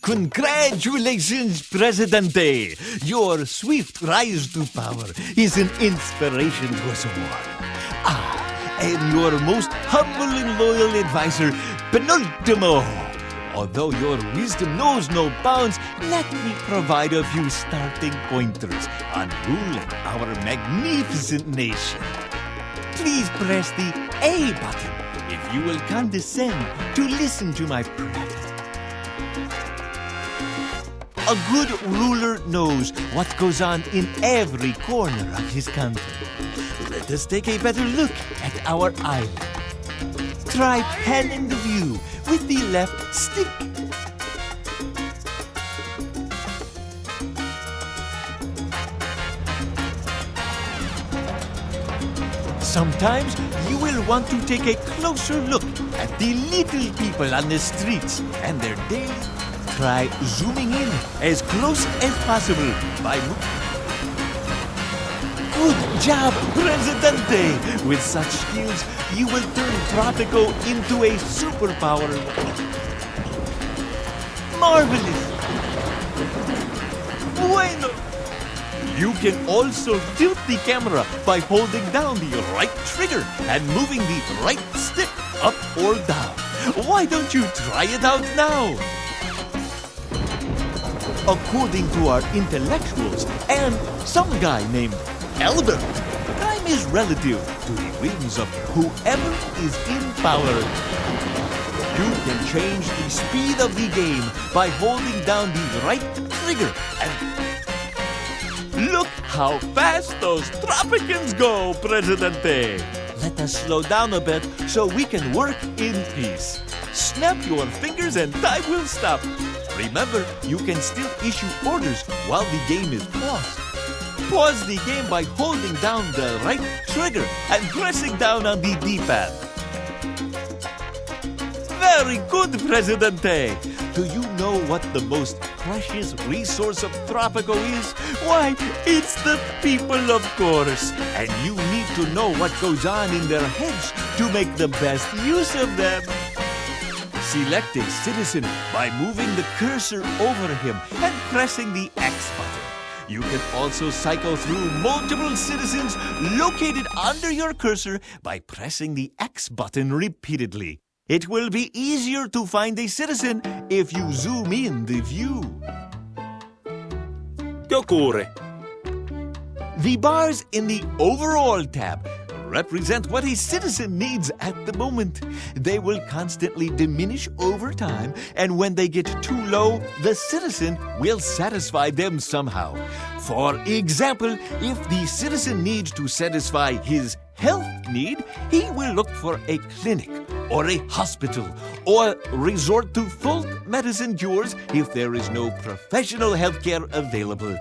Congratulations, Presidente! Your swift rise to power is an inspiration to us all. I am your most humble and loyal advisor, Penultimo. Although your wisdom knows no bounds, let me provide a few starting pointers on ruling our magnificent nation. Please press the A button if you will condescend to listen to my prayer. A good ruler knows what goes on in every corner of his country. Let us take a better look at our island. Try panning the view with the left stick. Sometimes you will want to take a closer look at the little people on the streets and their daily. Try zooming in as close as possible by Good job, Presidente! With such skills, you will turn Tropico into a superpower. Marvelous! Bueno! You can also tilt the camera by holding down the right trigger and moving the right stick up or down. Why don't you try it out now? According to our intellectuals and some guy named Albert, time is relative to the whims of whoever is in power. You can change the speed of the game by holding down the right trigger and look how fast those Tropicans go, Presidente! Let us slow down a bit so we can work in peace. Snap your fingers and time will stop. Remember, you can still issue orders while the game is paused. Pause the game by holding down the right trigger and pressing down on the D-pad. Very good, Presidente! Do you know what the most precious resource of Tropico is? Why, it's the people, of course. And you need to know what goes on in their heads to make the best use of them. Select a citizen by moving the cursor over him and pressing the X button. You can also cycle through multiple citizens located under your cursor by pressing the X button repeatedly. It will be easier to find a citizen if you zoom in the view. ¿Qué ocurre? The bars in the Overall tab represent what a citizen needs at the moment. They will constantly diminish over time, and when they get too low, the citizen will satisfy them somehow. For example, if the citizen needs to satisfy his health need, he will look for a clinic or a hospital or resort to folk medicine cures if there is no professional health care available.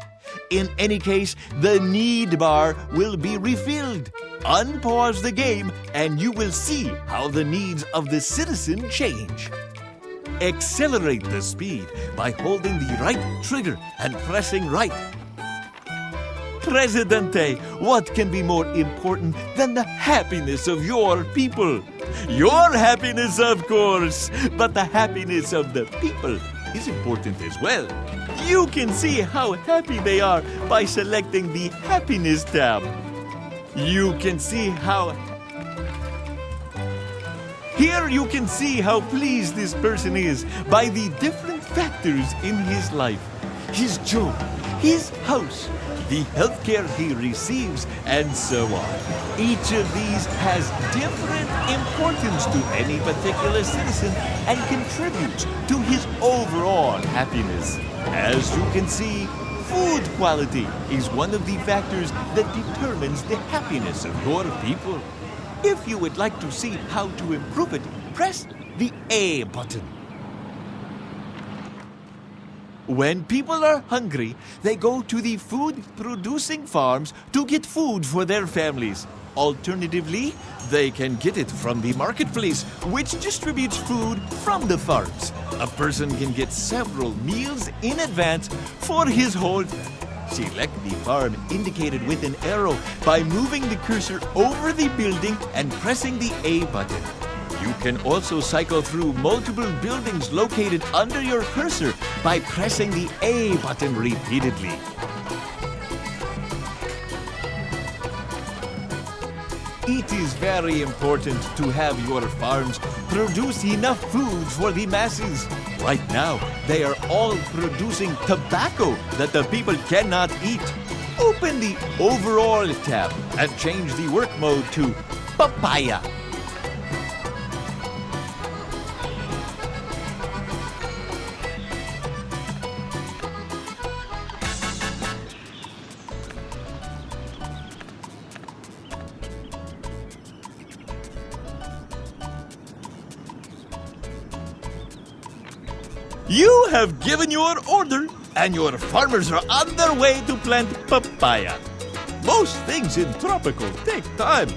In any case, the need bar will be refilled. Unpause the game and you will see how the needs of the citizen change. Accelerate the speed by holding the right trigger and pressing right. Presidente, what can be more important than the happiness of your people? Your happiness, of course, but the happiness of the people is important as well. You can see how happy they are by selecting the Happiness tab. You can see Here you can see how pleased this person is by the different factors in his life. His job, his house, the healthcare he receives, and so on. Each of these has different importance to any particular citizen and contributes to his overall happiness. As you can see, food quality is one of the factors that determines the happiness of your people. If you would like to see how to improve it, press the A button. When people are hungry, they go to the food-producing farms to get food for their families. Alternatively, they can get it from the marketplace, which distributes food from the farms. A person can get several meals in advance for his whole family. Select the farm indicated with an arrow by moving the cursor over the building and pressing the A button. You can also cycle through multiple buildings located under your cursor by pressing the A button repeatedly. It is very important to have your farms produce enough food for the masses. Right now, they are all producing tobacco that the people cannot eat. Open the Overall tab and change the work mode to Papaya. You have given your order, and your farmers are on their way to plant papaya. Most things in Tropico take time.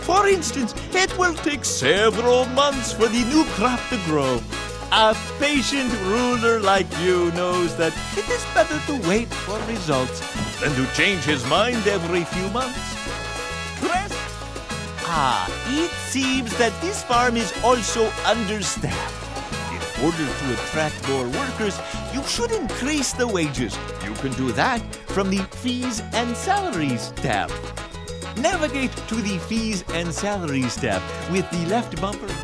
For instance, it will take several months for the new crop to grow. A patient ruler like you knows that it is better to wait for results than to change his mind every few months. Press. It seems that this farm is also understaffed. In order to attract more workers, you should increase the wages. You can do that from the Fees and Salaries tab. Navigate to the Fees and Salaries tab with the left bumper.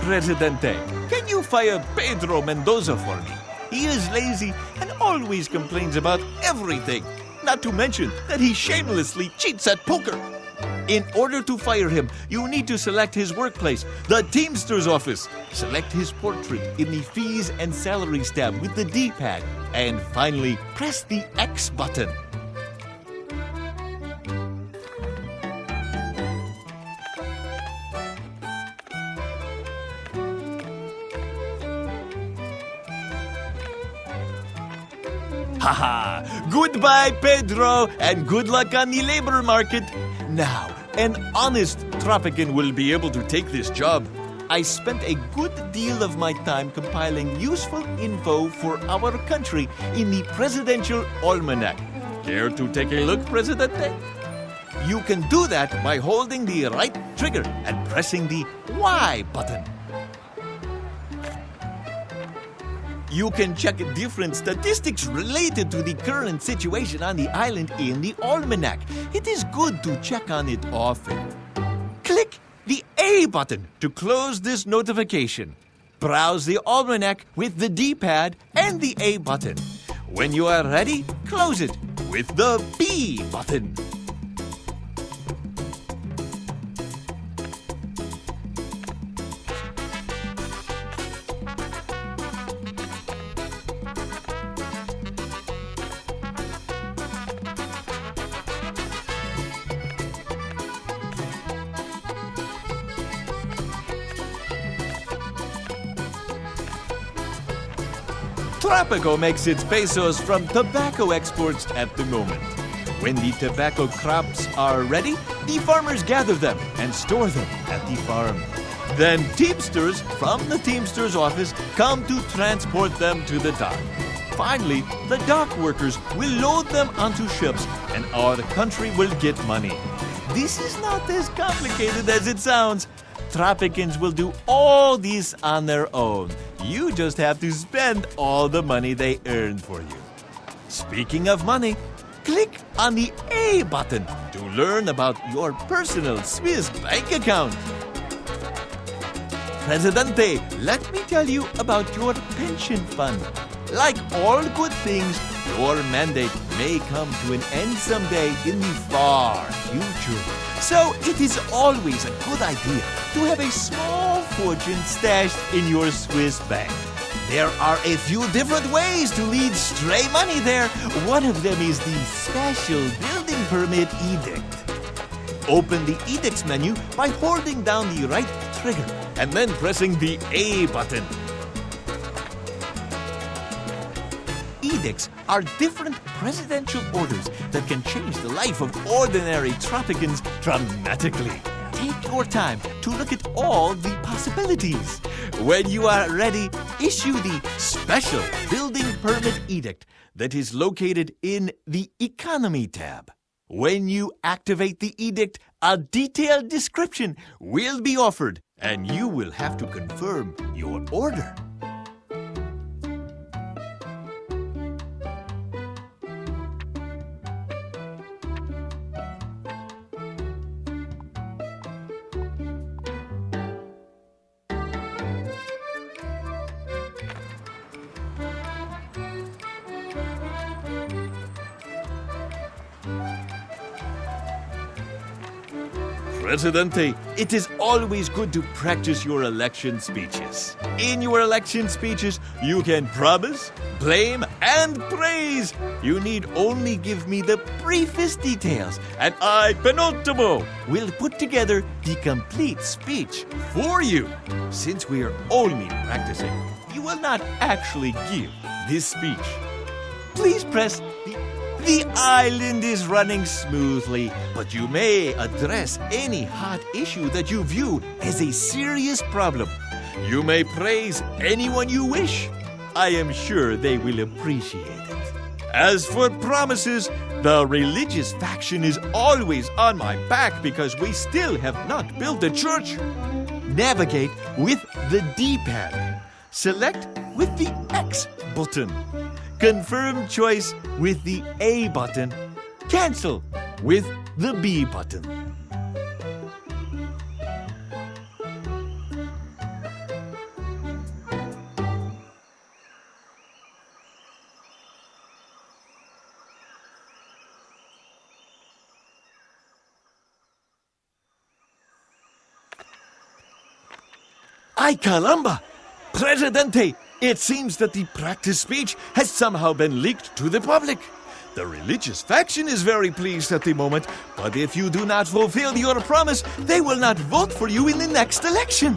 Presidente, can you fire Pedro Mendoza for me? He is lazy and always complains about everything, not to mention that he shamelessly cheats at poker. In order to fire him, you need to select his workplace, the Teamster's office. Select his portrait in the Fees and Salaries tab with the D-pad. And finally, press the X button. Haha! Goodbye, Pedro, and good luck on the labor market. Now, an honest Tropican will be able to take this job. I spent a good deal of my time compiling useful info for our country in the Presidential Almanac. Care to take a look, Presidente? You can do that by holding the right trigger and pressing the Y button. You can check different statistics related to the current situation on the island in the Almanac. It is good to check on it often. Click the A button to close this notification. Browse the Almanac with the D-pad and the A button. When you are ready, close it with the B button. Tropico makes its pesos from tobacco exports at the moment. When the tobacco crops are ready, the farmers gather them and store them at the farm. Then Teamsters from the Teamster's office come to transport them to the dock. Finally, the dock workers will load them onto ships and our country will get money. This is not as complicated as it sounds. Tropicans will do all this on their own. You just have to spend all the money they earned for you. Speaking of money, click on the A button to learn about your personal Swiss bank account. Presidente, let me tell you about your pension fund. Like all good things, your mandate may come to an end someday in the far future. So it is always a good idea to have a small fortune stashed in your Swiss bank. There are a few different ways to lead stray money there. One of them is the special building permit edict. Open the edicts menu by holding down the right trigger and then pressing the A button. Edicts are different presidential orders that can change the life of ordinary Tropicans dramatically. Take your time to look at all the possibilities. When you are ready, issue the Special Building Permit Edict that is located in the Economy tab. When you activate the edict, a detailed description will be offered, and you will have to confirm your order. Presidente, it is always good to practice your election speeches. In your election speeches, you can promise, blame, and praise. You need only give me the briefest details, and I, Penultimo, will put together the complete speech for you. Since we are only practicing, you will not actually give this speech. Please press The island is running smoothly, but you may address any hot issue that you view as a serious problem. You may praise anyone you wish. I am sure they will appreciate it. As for promises, the religious faction is always on my back because we still have not built a church. Navigate with the D-pad. Select with the X button. Confirm choice with the A button. Cancel with the B button. Ay caramba! Presidente! It seems that the practice speech has somehow been leaked to the public. The religious faction is very pleased at the moment, but if you do not fulfill your promise, they will not vote for you in the next election.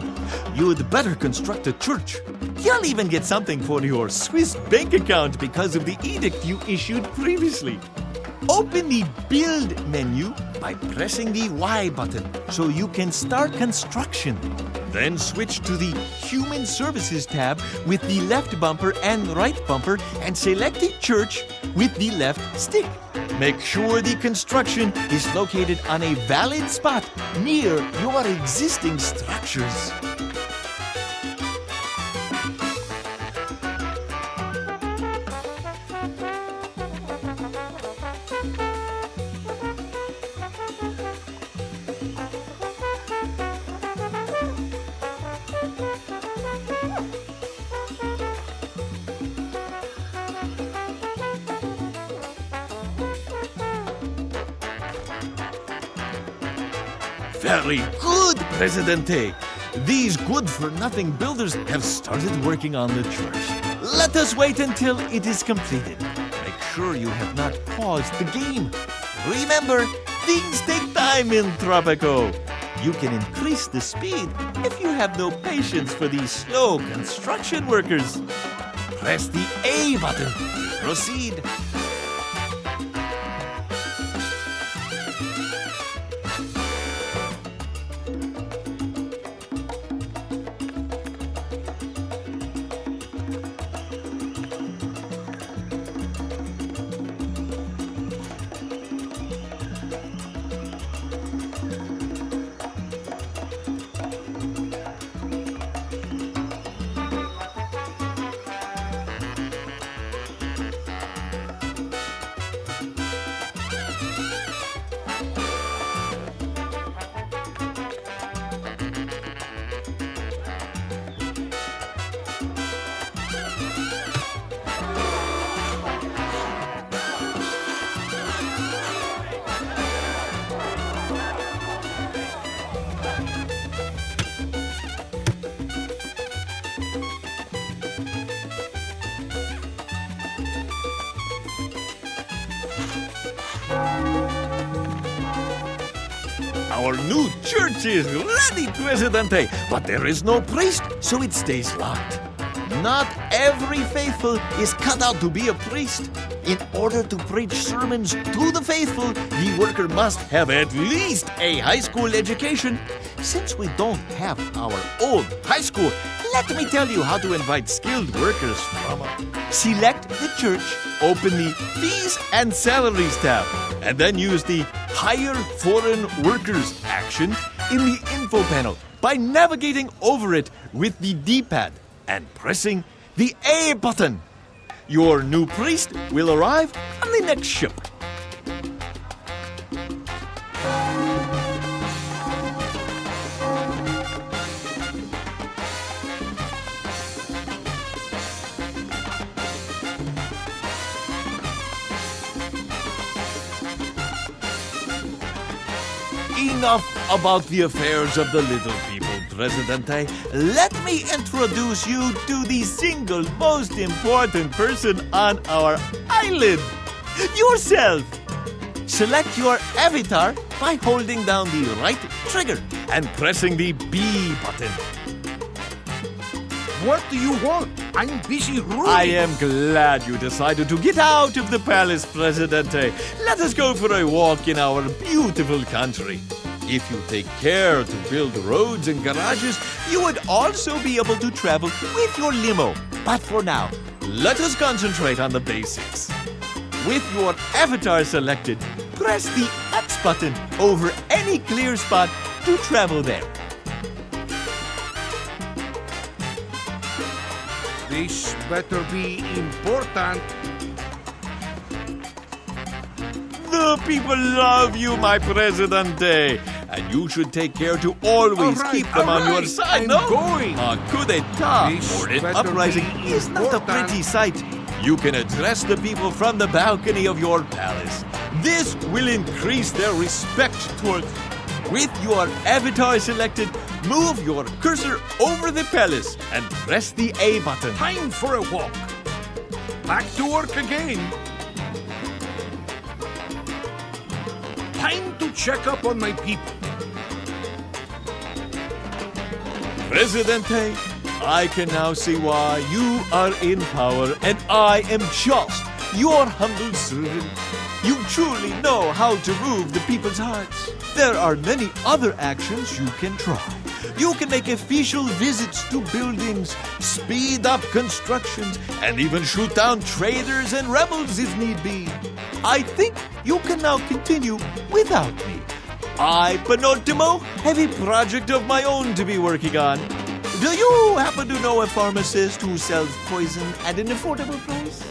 You'd better construct a church. You'll even get something for your Swiss bank account because of the edict you issued previously. Open the Build menu by pressing the Y button so you can start construction. Then switch to the Human Services tab with the left bumper and right bumper and select the church with the left stick. Make sure the construction is located on a valid spot near your existing structures. Very good, Presidente. These good-for-nothing builders have started working on the church. Let us wait until it is completed. Make sure you have not paused the game. Remember, things take time in Tropico. You can increase the speed if you have no patience for these slow construction workers. Press the A button to proceed. Our new church is ready, Presidente, but there is no priest, so it stays locked. Not every faithful is cut out to be a priest. In order to preach sermons to the faithful, the worker must have at least a high school education. Since we don't have our own high school, let me tell you how to invite skilled workers from select the church, open the Fees and Salaries tab, and then use the Hire Foreign Workers action in the info panel by navigating over it with the D-pad and pressing the A button. Your new priest will arrive on the next ship. Enough about the affairs of the little people, Presidente. Let me introduce you to the single most important person on our island. Yourself. Select your avatar by holding down the right trigger and pressing the B button. What do you want? I'm busy ruling. I am glad you decided to get out of the palace, Presidente. Let us go for a walk in our beautiful country. If you take care to build roads and garages, you would also be able to travel with your limo. But for now, let us concentrate on the basics. With your avatar selected, press the X button over any clear spot to travel there. This better be important. The people love you, my Presidente. And you should take care to always keep them on your side, I'm no? going. A coup d'etat This or an better uprising be is not a important. pretty sight. You can address the people from the balcony of your palace. This will increase their respect towards you. With your avatar selected, move your cursor over the palace and press the A button. Time for a walk. Back to work again. Time to check up on my people. Presidente, I can now see why you are in power and I am just your humble servant. You truly know how to move the people's hearts. There are many other actions you can try. You can make official visits to buildings, speed up constructions, and even shoot down traitors and rebels if need be. I think you can now continue without me. I, Penultimo, have a project of my own to be working on. Do you happen to know a pharmacist who sells poison at an affordable price?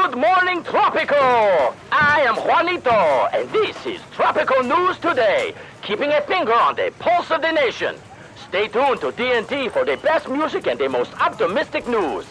Good morning, Tropico! I am Juanito, and this is Tropico News Today, keeping a finger on the pulse of the nation. Stay tuned to TNT for the best music and the most optimistic news.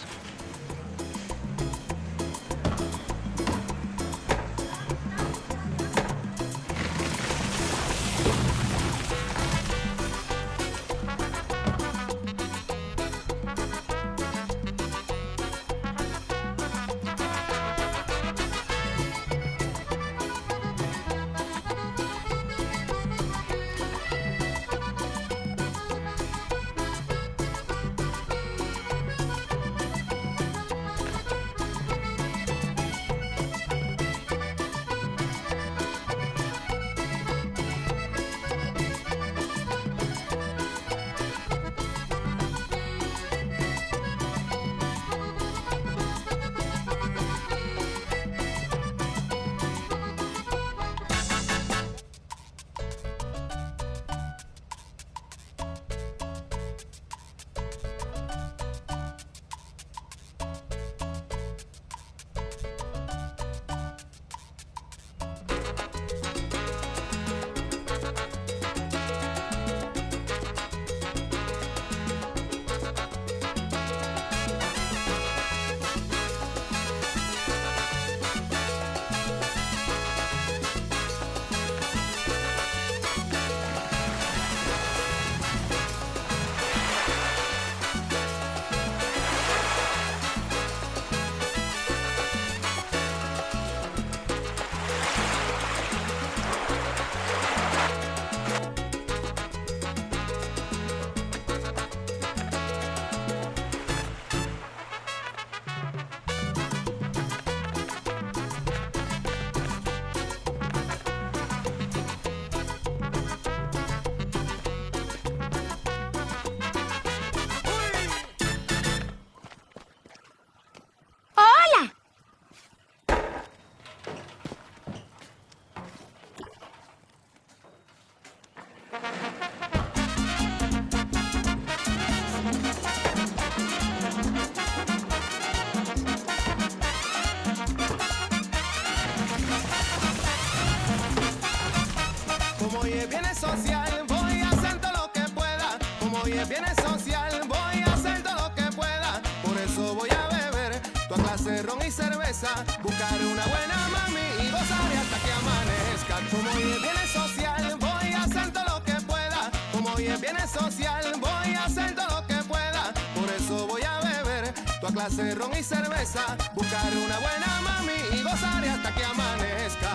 social, voy a hacer todo lo que pueda. Como hoy es viernes social, voy a hacer todo lo que pueda. Por eso voy a beber toda clase de ron y cerveza. Buscar una buena mami y gozaré hasta que amanezca. Como hoy es viernes social, voy a hacer todo lo que pueda. Como hoy es viernes social, voy a hacer todo lo que pueda. Por eso voy a beber toda clase de ron y cerveza. Buscar una buena mami y gozaré hasta que amanezca.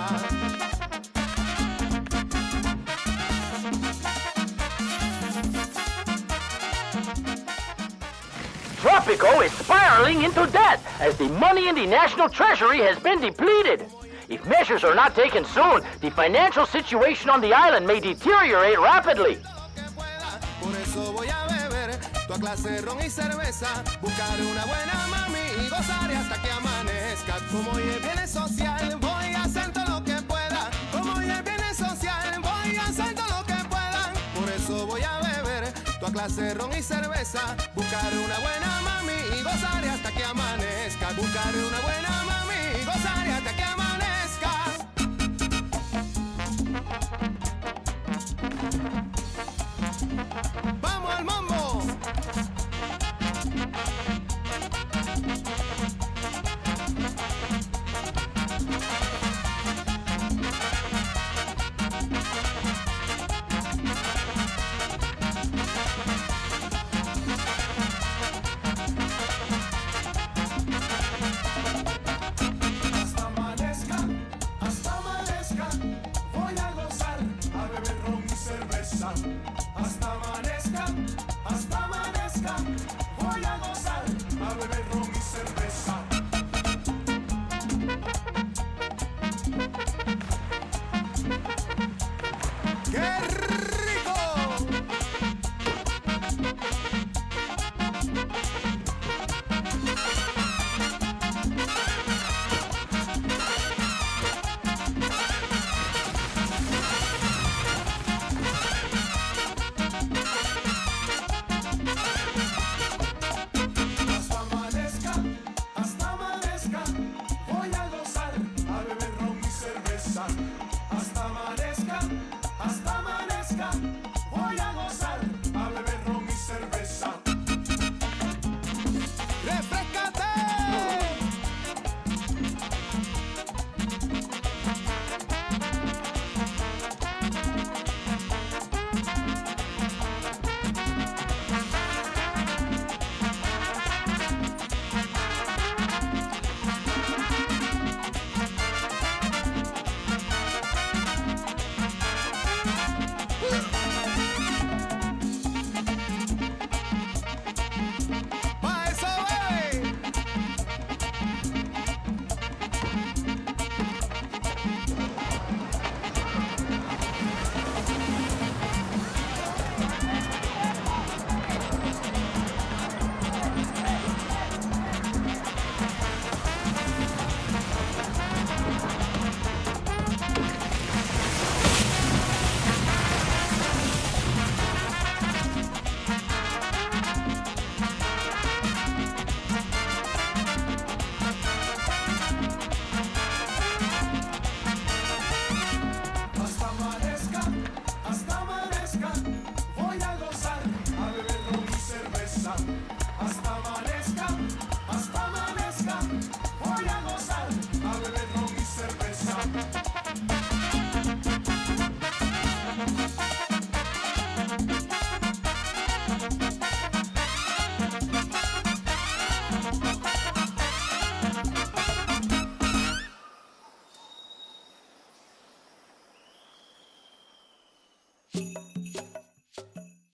Tropico is spiraling into debt as the money in the national treasury has been depleted. If measures are not taken soon, the financial situation on the island may deteriorate rapidly. Por eso voy a beber toda clase de ron y cerveza. Buscar una buena mami y gozaré hasta que amanezca. Como hoy es viernes social, voy a hacer todo lo que pueda. Como hoy es viernes social, voy a hacer todo lo que pueda. Por eso voy a beber toda clase de ron y cerveza. Buscar una buena mami y gozaré hasta que amanezca. Buscar una buena mami y gozaré hasta que amanezca. ¡Vamos al mambo!